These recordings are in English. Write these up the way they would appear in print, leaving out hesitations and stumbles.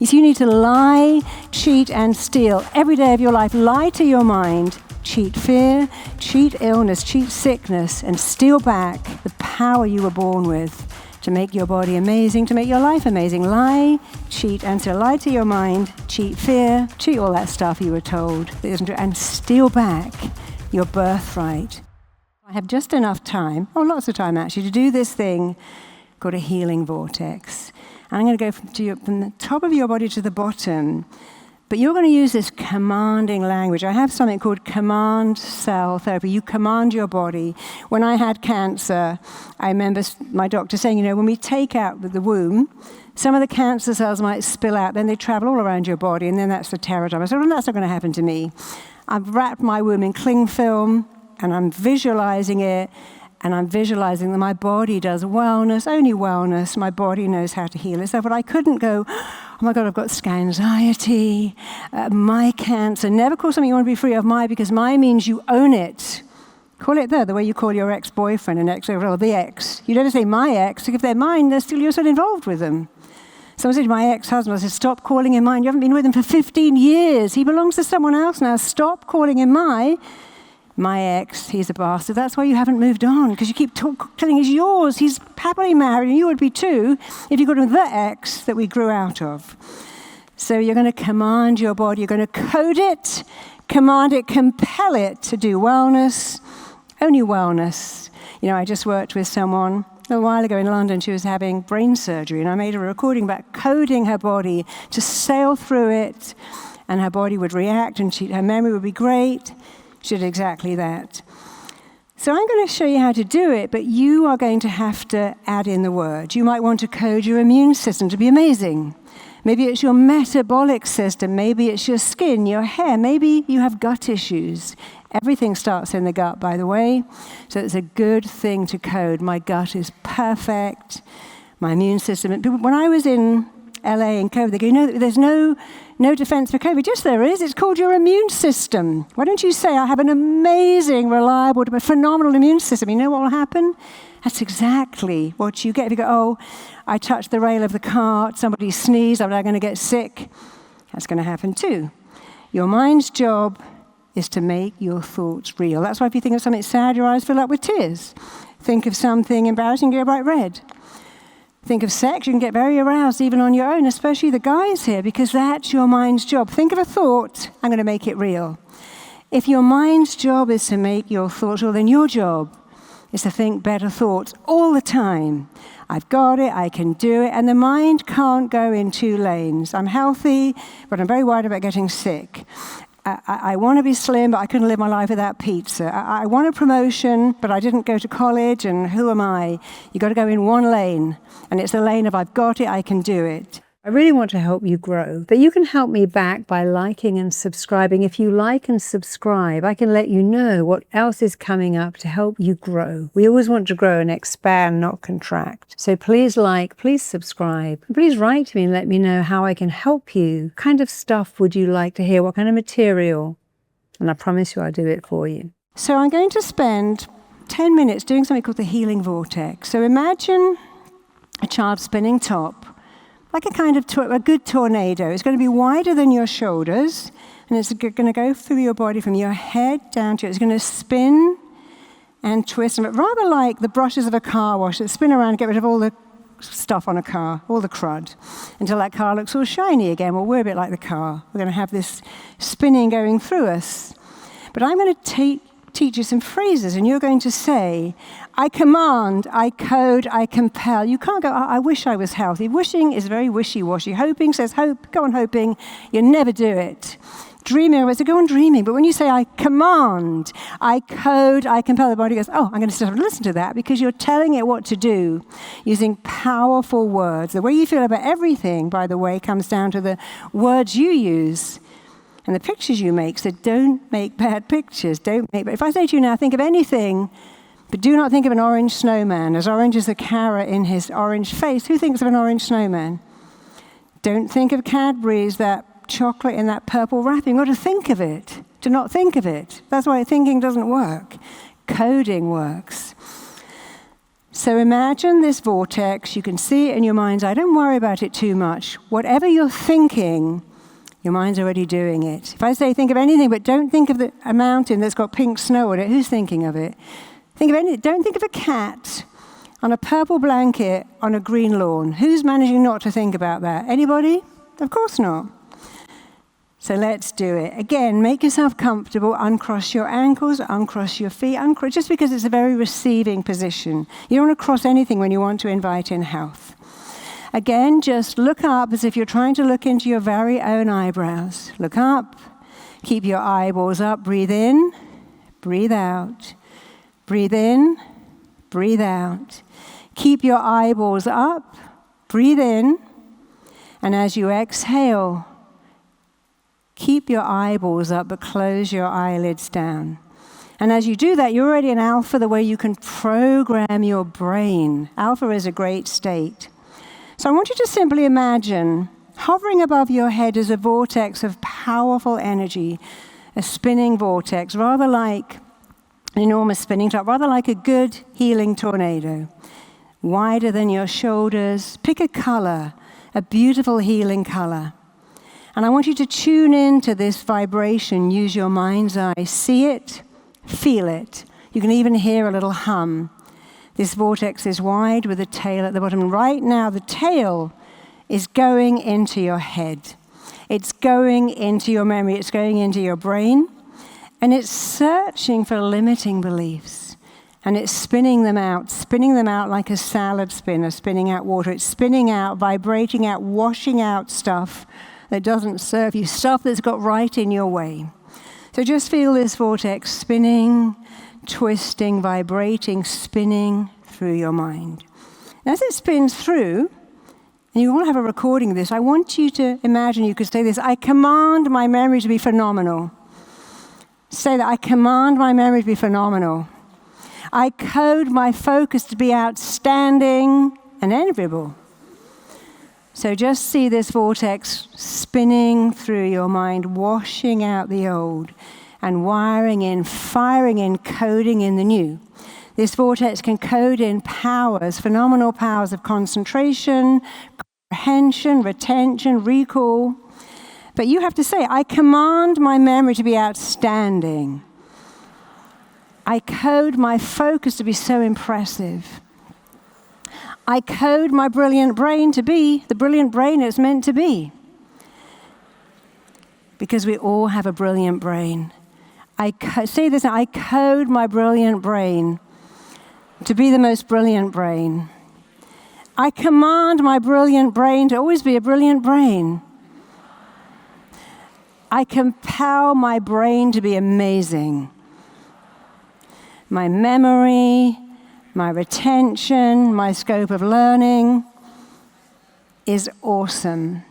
So you need to lie, cheat, and steal every day of your life. Lie to your mind, cheat fear, cheat illness, cheat sickness, and steal back the power you were born with to make your body amazing, to make your life amazing. Lie, cheat, and steal. Lie to your mind, cheat fear, cheat all that stuff you were told that isn't true, and steal back your birthright. I have just enough time, lots of time actually, to do this thing called a healing vortex. I'm going to go from the top of your body to the bottom, but you're going to use this commanding language. I have something called command cell therapy. You command your body. When I had cancer, I remember my doctor saying, when we take out the womb, some of the cancer cells might spill out, then they travel all around your body, and then that's the terror time. I said, well, that's not going to happen to me. I've wrapped my womb in cling film, and I'm visualizing it. And I'm visualizing that my body does wellness, only wellness. My body knows how to heal itself. But I couldn't go, oh my God, I've got anxiety, my cancer. Never call something you want to be free of because my means you own it. Call it the way you call your ex-boyfriend and or the ex. You never say my ex. If they're mine, you're still involved with them. Someone said to my ex-husband, I said, stop calling him mine. You haven't been with him for 15 years. He belongs to someone else now. Stop calling him my ex, he's a bastard. That's why you haven't moved on, because you keep telling he's yours. He's happily married, and you would be too if you got him the ex that we grew out of. So you're going to command your body. You're going to code it, command it, compel it to do wellness, only wellness. I just worked with someone a little while ago in London. She was having brain surgery, and I made a recording about coding her body to sail through it, and her body would react, and her memory would be great. She did exactly that. So I'm going to show you how to do it, but you are going to have to add in the words. You might want to code your immune system to be amazing. Maybe it's your metabolic system. Maybe it's your skin, your hair. Maybe you have gut issues. Everything starts in the gut, by the way. So it's a good thing to code. My gut is perfect. My immune system. When I was in LA and COVID, they go, there's no defense for COVID. Yes, there is. It's called your immune system. Why don't you say, I have an amazing, reliable, phenomenal immune system? You know what will happen? That's exactly what you get. If you go, I touched the rail of the car, somebody sneezed, I'm now going to get sick. That's going to happen too. Your mind's job is to make your thoughts real. That's why if you think of something sad, your eyes fill up with tears. Think of something embarrassing, you go bright red. Think of sex, you can get very aroused even on your own, especially the guys here, because that's your mind's job. Think of a thought, I'm going to make it real. If your mind's job is to make your thoughts real, then your job is to think better thoughts all the time. I've got it, I can do it, and the mind can't go in two lanes. I'm healthy, but I'm very worried about getting sick. I want to be slim, but I couldn't live my life without pizza. I want a promotion, but I didn't go to college, and who am I? You've got to go in one lane, and it's the lane of I've got it, I can do it. I really want to help you grow, but you can help me back by liking and subscribing. If you like and subscribe, I can let you know what else is coming up to help you grow. We always want to grow and expand, not contract. So please like, please subscribe, and please write to me and let me know how I can help you. What kind of stuff would you like to hear? What kind of material? And I promise you I'll do it for you. So I'm going to spend 10 minutes doing something called the healing vortex. So imagine a child spinning top, like a kind of a good tornado. It's going to be wider than your shoulders, and it's going to go through your body from your head down to it's going to spin and twist, rather like the brushes of a car wash that spin around and get rid of all the stuff on a car, all the crud, until that car looks all shiny again. Well, we're a bit like the car. We're going to have this spinning going through us. But I'm going to teach you some phrases, and you're going to say, I command, I code, I compel. You can't go, I wish I was healthy. Wishing is very wishy-washy. Hoping says hope, go on hoping. You never do it. Dreaming, I say go on dreaming. But when you say I command, I code, I compel, the body goes, I'm going to stop and listen to that, because you're telling it what to do using powerful words. The way you feel about everything, by the way, comes down to the words you use and the pictures you make. So don't make bad pictures. If I say to you now, think of anything, but do not think of an orange snowman, as orange as the carrot in his orange face. Who thinks of an orange snowman? Don't think of Cadbury's, that chocolate in that purple wrapping. You've got to think of it, to not think of it. That's why thinking doesn't work. Coding works. So imagine this vortex. You can see it in your mind's eye. Don't worry about it too much. Whatever you're thinking, your mind's already doing it. If I say think of anything, but don't think of a mountain that's got pink snow on it, who's thinking of it? Don't think of a cat on a purple blanket on a green lawn. Who's managing not to think about that? Anybody? Of course not. So let's do it. Again, make yourself comfortable. Uncross your ankles, uncross your feet, just because it's a very receiving position. You don't want to cross anything when you want to invite in health. Again, just look up as if you're trying to look into your very own eyebrows. Look up. Keep your eyeballs up. Breathe in. Breathe out. Breathe in. Breathe out. Keep your eyeballs up. Breathe in. And as you exhale, keep your eyeballs up, but close your eyelids down. And as you do that, you're already in alpha, the way you can program your brain. Alpha is a great state. So I want you to simply imagine hovering above your head is a vortex of powerful energy, a spinning vortex, rather like an enormous spinning top, rather like a good healing tornado, wider than your shoulders. Pick a color, a beautiful healing color. And I want you to tune into this vibration. Use your mind's eye. See it, feel it. You can even hear a little hum. This vortex is wide with a tail at the bottom. Right now, the tail is going into your head. It's going into your memory. It's going into your brain. And it's searching for limiting beliefs. And it's spinning them out like a salad spinner, spinning out water. It's spinning out, vibrating out, washing out stuff that doesn't serve you, stuff that's got right in your way. So just feel this vortex spinning, twisting, vibrating, spinning through your mind. And as it spins through, and you want to have a recording of this, I want you to imagine you could say this: I command my memory to be phenomenal. Say that: I command my memory to be phenomenal. I code my focus to be outstanding and enviable. So just see this vortex spinning through your mind, washing out the old and wiring in, firing in, coding in the new. This vortex can code in powers, phenomenal powers of concentration, comprehension, retention, recall. But you have to say, I command my memory to be outstanding. I code my focus to be so impressive. I code my brilliant brain to be the brilliant brain it's meant to be. Because we all have a brilliant brain. Say this: I code my brilliant brain to be the most brilliant brain. I command my brilliant brain to always be a brilliant brain. I compel my brain to be amazing. My memory, my retention, my scope of learning is awesome.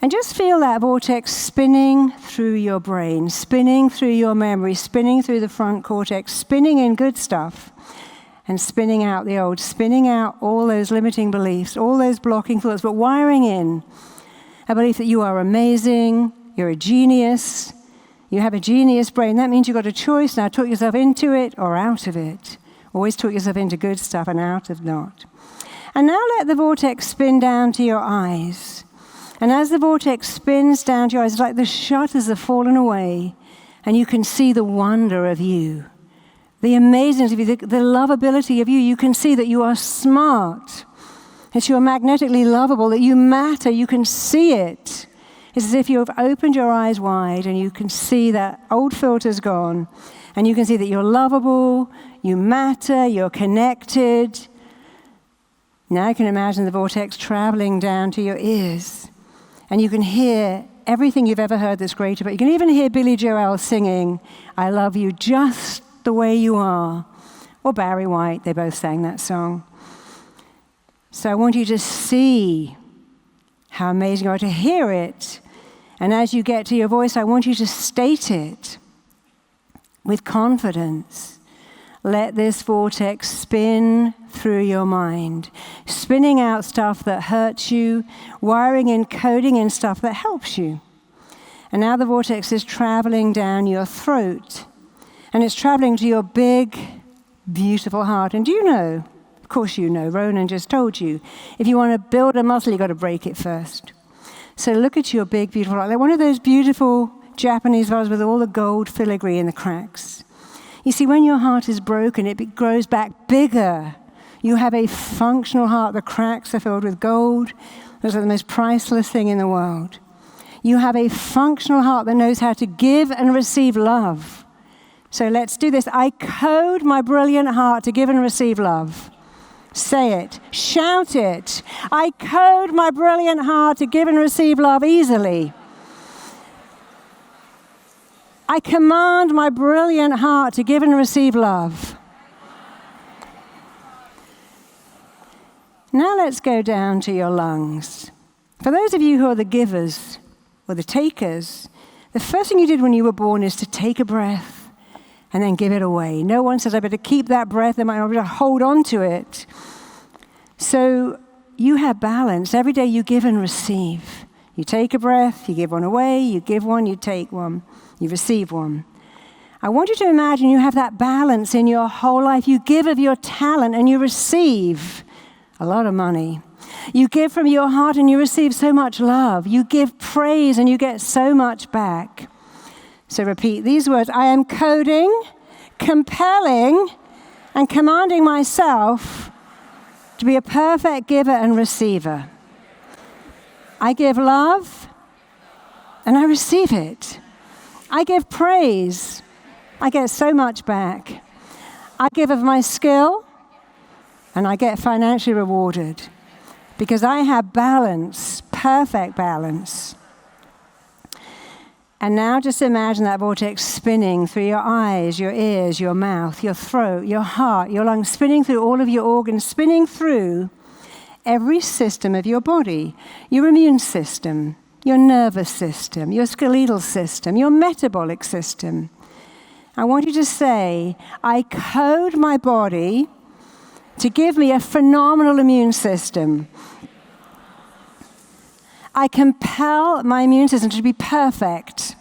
And just feel that vortex spinning through your brain, spinning through your memory, spinning through the front cortex, spinning in good stuff, and spinning out the old, spinning out all those limiting beliefs, all those blocking thoughts, but wiring in a belief that you are amazing, you're a genius, you have a genius brain. That means you've got a choice now: talk yourself into it or out of it. Always talk yourself into good stuff and out of not. And now let the vortex spin down to your eyes. And as the vortex spins down to your eyes, it's like the shutters have fallen away, and you can see the wonder of you, the amazingness of you, the lovability of you. You can see that you are smart, that you are magnetically lovable, that you matter. You can see it. It's as if you have opened your eyes wide and you can see that old filter's gone, and you can see that you're lovable, you matter, you're connected. Now you can imagine the vortex traveling down to your ears, and you can hear everything you've ever heard that's great about you. You can even hear Billy Joel singing, I love you just the way you are. Or Barry White, they both sang that song. So I want you to see how amazing you are, to hear it. And as you get to your voice, I want you to state it with confidence. Let this vortex spin through your mind, spinning out stuff that hurts you, wiring in, coding in stuff that helps you. And now the vortex is traveling down your throat, and it's traveling to your big, beautiful heart. And do you know, of course you know. Ronan just told you. If you want to build a muscle, you've got to break it first. So look at your big, beautiful heart. Like one of those beautiful Japanese vases with all the gold filigree in the cracks. You see, when your heart is broken, it grows back bigger. You have a functional heart. The cracks are filled with gold. Those are the most priceless thing in the world. You have a functional heart that knows how to give and receive love. So let's do this. I code my brilliant heart to give and receive love. Say it. Shout it. I code my brilliant heart to give and receive love easily. I command my brilliant heart to give and receive love. Now let's go down to your lungs. For those of you who are the givers or the takers, the first thing you did when you were born is to take a breath and then give it away. No one says, I better keep that breath, I might better hold on to it. So you have balance. Every day you give and receive. You take a breath, you give one away, you give one, you take one, you receive one. I want you to imagine you have that balance in your whole life. You give of your talent and you receive a lot of money. You give from your heart and you receive so much love. You give praise and you get so much back. So repeat these words. I am coding, compelling, and commanding myself to be a perfect giver and receiver. I give love and I receive it. I give praise. I get so much back. I give of my skill and I get financially rewarded because I have balance, perfect balance. And now just imagine that vortex spinning through your eyes, your ears, your mouth, your throat, your heart, your lungs, spinning through all of your organs, spinning through every system of your body, your immune system, your nervous system, your skeletal system, your metabolic system. I want you to say, I code my body to give me a phenomenal immune system. I compel my immune system to be perfect.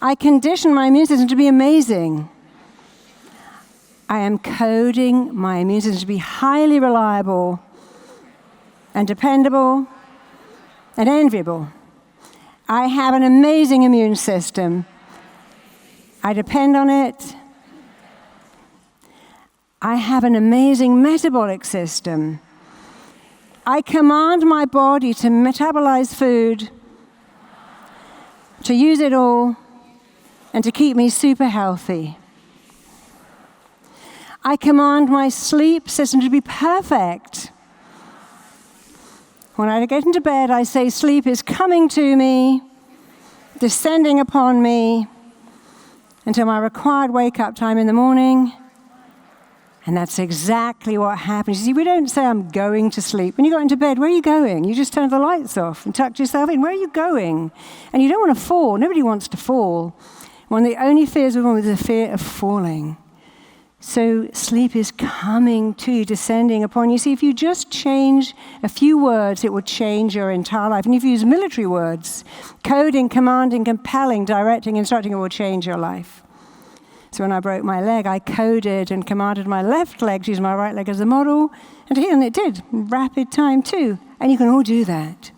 I condition my immune system to be amazing. I am coding my immune system to be highly reliable and dependable and enviable. I have an amazing immune system. I depend on it. I have an amazing metabolic system. I command my body to metabolize food, to use it all, and to keep me super healthy. I command my sleep system to be perfect. When I get into bed, I say, sleep is coming to me, descending upon me, until my required wake-up time in the morning. And that's exactly what happens. You see, we don't say, I'm going to sleep. When you got into bed, where are you going? You just turned the lights off and tucked yourself in. Where are you going? And you don't want to fall. Nobody wants to fall. One of the only fears of women is the fear of falling. So sleep is coming to you, descending upon you. See, if you just change a few words, it would change your entire life. And if you use military words, coding, commanding, compelling, directing, instructing, it will change your life. So when I broke my leg, I coded and commanded my left leg to use my right leg as a model, and it did, rapid time too. And you can all do that.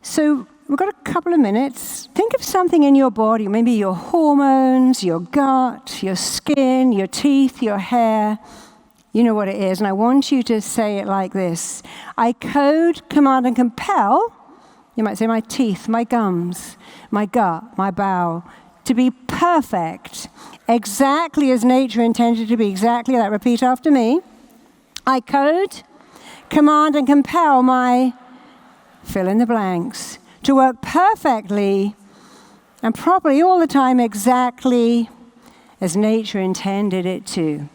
So we've got a couple of minutes. Think of something in your body, maybe your hormones, your gut, your skin, your teeth, your hair. You know what it is, and I want you to say it like this. I code, command, and compel. You might say my teeth, my gums, my gut, my bowel, to be perfect, exactly as nature intended to be, exactly that. Repeat after me. I code, command, and compel my, fill in the blanks, to work perfectly and properly all the time, exactly as nature intended it to.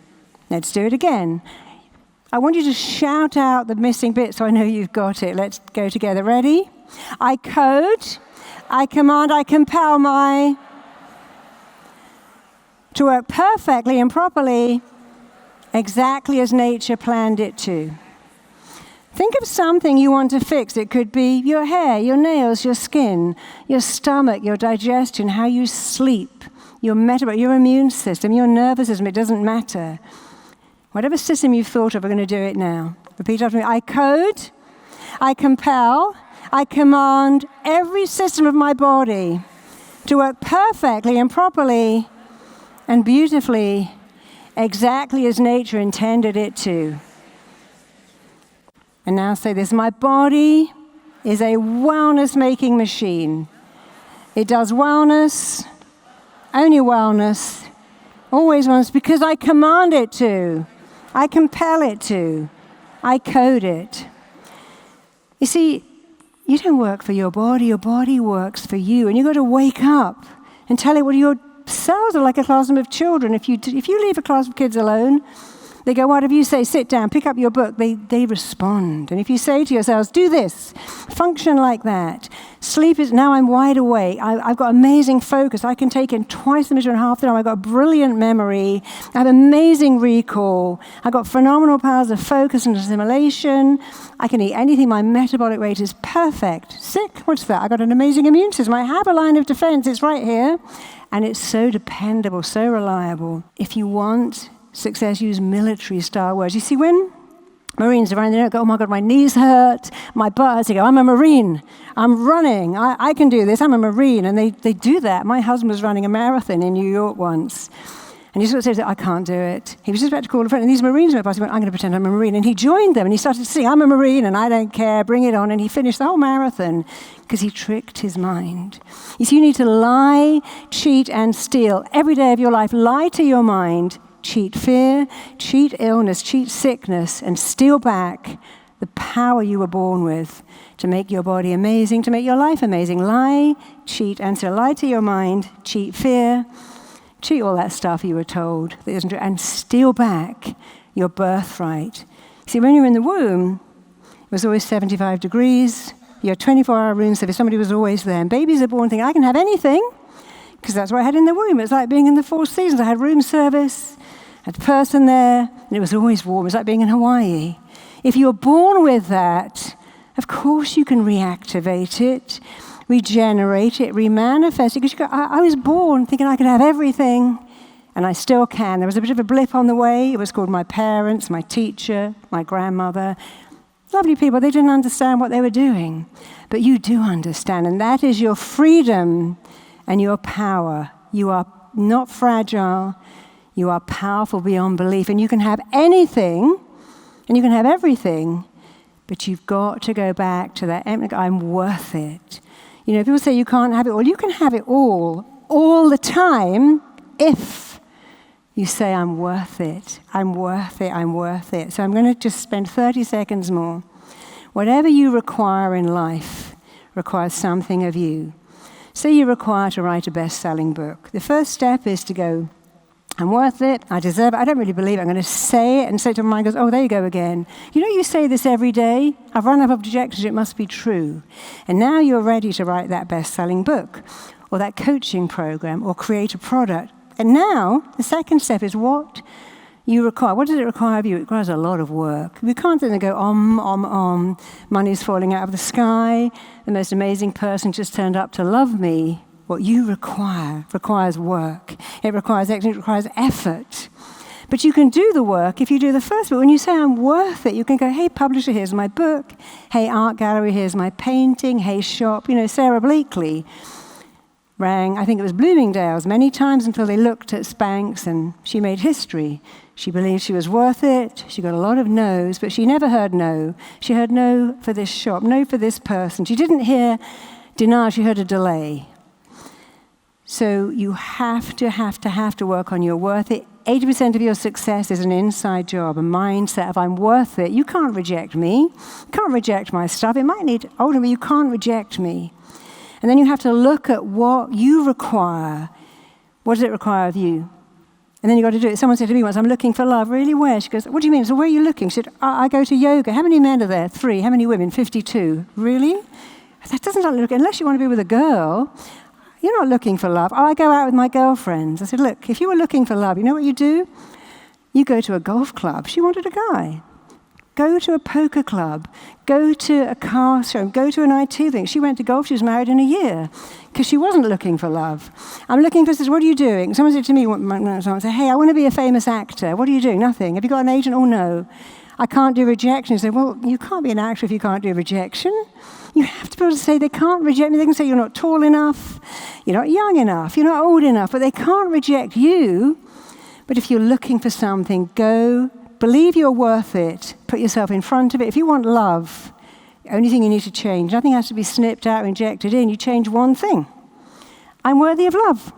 Let's do it again. I want you to shout out the missing bit so I know you've got it. Let's go together. Ready? I code, I command, I compel my, to work perfectly and properly, exactly as nature planned it to. Think of something you want to fix. It could be your hair, your nails, your skin, your stomach, your digestion, how you sleep, your metabolic, your immune system, your nervous system. It doesn't matter. Whatever system you've thought of, we're going to do it now. Repeat after me. I code, I compel, I command every system of my body to work perfectly and properly and beautifully, exactly as nature intended it to. And now say this, my body is a wellness-making machine. It does wellness, only wellness, always wellness, because I command it to. I compel it to. I code it. You see, you don't work for your body works for you. And you've got to wake up and tell it what your cells are like a classroom of children. If you leave a class of kids alone, they go, what? If you say, sit down, pick up your book, they respond. And if you say to yourselves, do this, function like that. Sleep is, now I'm wide awake. I've got amazing focus. I can take in twice the measure in half the time. I've got brilliant memory. I have amazing recall. I've got phenomenal powers of focus and assimilation. I can eat anything. My metabolic rate is perfect. Sick? What's that? I've got an amazing immune system. I have a line of defense. It's right here. And it's so dependable, so reliable. If you want success, use military-style words. You see, when Marines are running, they don't go, oh my God, my knees hurt, my butt hurts. They go, I'm a Marine. I'm running. I can do this. I'm a Marine. And they do that. My husband was running a marathon in New York once. And he sort of said, I can't do it. He was just about to call a friend. And these Marines went past. He went, I'm going to pretend I'm a Marine. And he joined them. And he started to sing, I'm a Marine and I don't care. Bring it on. And he finished the whole marathon because he tricked his mind. You see, you need to lie, cheat, and steal. Every day of your life, lie to your mind. Cheat fear, cheat illness, cheat sickness, and steal back the power you were born with to make your body amazing, to make your life amazing. Lie, cheat, and steal. Lie to your mind, cheat fear, cheat all that stuff you were told that isn't true, and steal back your birthright. See, when you were in the womb, it was always 75 degrees. You had 24-hour room service. Somebody was always there. And babies are born thinking, I can have anything, because that's what I had in the womb. It's like being in the Four Seasons. I had room service. Had a person there, and it was always warm. It was like being in Hawaii. If you're born with that, of course you can reactivate it, regenerate it, remanifest it. Because you go, I was born thinking I could have everything, and I still can. There was a bit of a blip on the way. It was called my parents, my teacher, my grandmother. Lovely people. They didn't understand what they were doing. But you do understand, and that is your freedom and your power. You are not fragile. You are powerful beyond belief, and you can have anything, and you can have everything, but you've got to go back to that, I'm worth it. You know, people say you can't have it all. You can have it all the time, if you say, I'm worth it, I'm worth it, I'm worth it. So I'm going to just spend 30 seconds more. Whatever you require in life requires something of you. Say you require to write a best-selling book. The first step is to go, I'm worth it, I deserve it, I don't really believe it, I'm going to say it, and say to my mind goes, oh, there you go again. You know, you say this every day, I've run out of objections, it must be true. And now you're ready to write that best-selling book, or that coaching program, or create a product. And now, the second step is what you require. What does it require of you? It requires a lot of work. We can't then go, money's falling out of the sky, the most amazing person just turned up to love me. What you require requires work. It requires action. It requires effort. But you can do the work if you do the first bit. When you say, I'm worth it, you can go, hey, publisher, here's my book. Hey, art gallery, here's my painting. Hey, shop. You know, Sarah Blakely rang, I think it was Bloomingdale's, many times until they looked at Spanx, and she made history. She believed she was worth it. She got a lot of no's, but she never heard no. She heard no for this shop, no for this person. She didn't hear denial. She heard a delay. So you have to work on your worth it. 80% of your success is an inside job, a mindset of I'm worth it. You can't reject me. You can't reject my stuff. It might need older, but you can't reject me. And then you have to look at what you require. What does it require of you? And then you've got to do it. Someone said to me once, I'm looking for love. Really, where? She goes, what do you mean? So where are you looking? She said, I go to yoga. How many men are there? 3. How many women? 52. Really? That doesn't look, unless you want to be with a girl, you're not looking for love. I go out with my girlfriends. I said, look, if you were looking for love, you know what you do? You go to a golf club. She wanted a guy. Go to a poker club. Go to a car show. Go to an IT thing. She went to golf. She was married in a year because she wasn't looking for love. I'm looking for this. What are you doing? Someone said to me, someone said, hey, I want to be a famous actor. What are you doing? Nothing. Have you got an agent? Oh, no. I can't do rejection. I said, well, you can't be an actor if you can't do rejection. You have to be able to say they can't reject me. They can say you're not tall enough, you're not young enough, you're not old enough, but they can't reject you. But if you're looking for something, go, believe you're worth it, put yourself in front of it. If you want love, the only thing you need to change, nothing has to be snipped out, injected in, you change one thing. I'm worthy of love,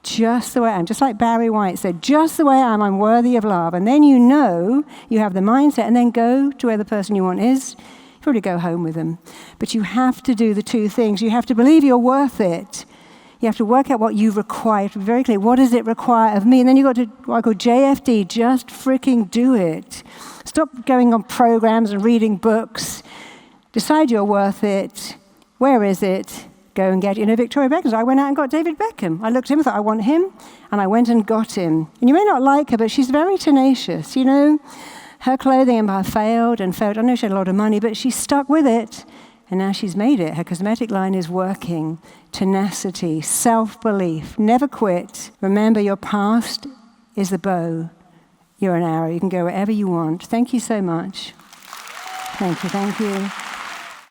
just the way I am. Just like Barry White said, just the way I am, I'm worthy of love. And then you know, you have the mindset, and then go to where the person you want is. You probably go home with them. But you have to do the two things. You have to believe you're worth it. You have to work out what you require. To be very clear, what does it require of me? And then you've got to, what I call JFD, just freaking do it. Stop going on programs and reading books. Decide you're worth it. Where is it? Go and get it. You know, Victoria Beckham. So I went out and got David Beckham. I looked at him and thought, I want him. And I went and got him. And you may not like her, but she's very tenacious, you know. Her clothing empire failed and failed. I know she had a lot of money, but she stuck with it. And now she's made it. Her cosmetic line is working. Tenacity, self-belief, never quit. Remember, your past is the bow. You're an arrow. You can go wherever you want. Thank you so much. Thank you, thank you.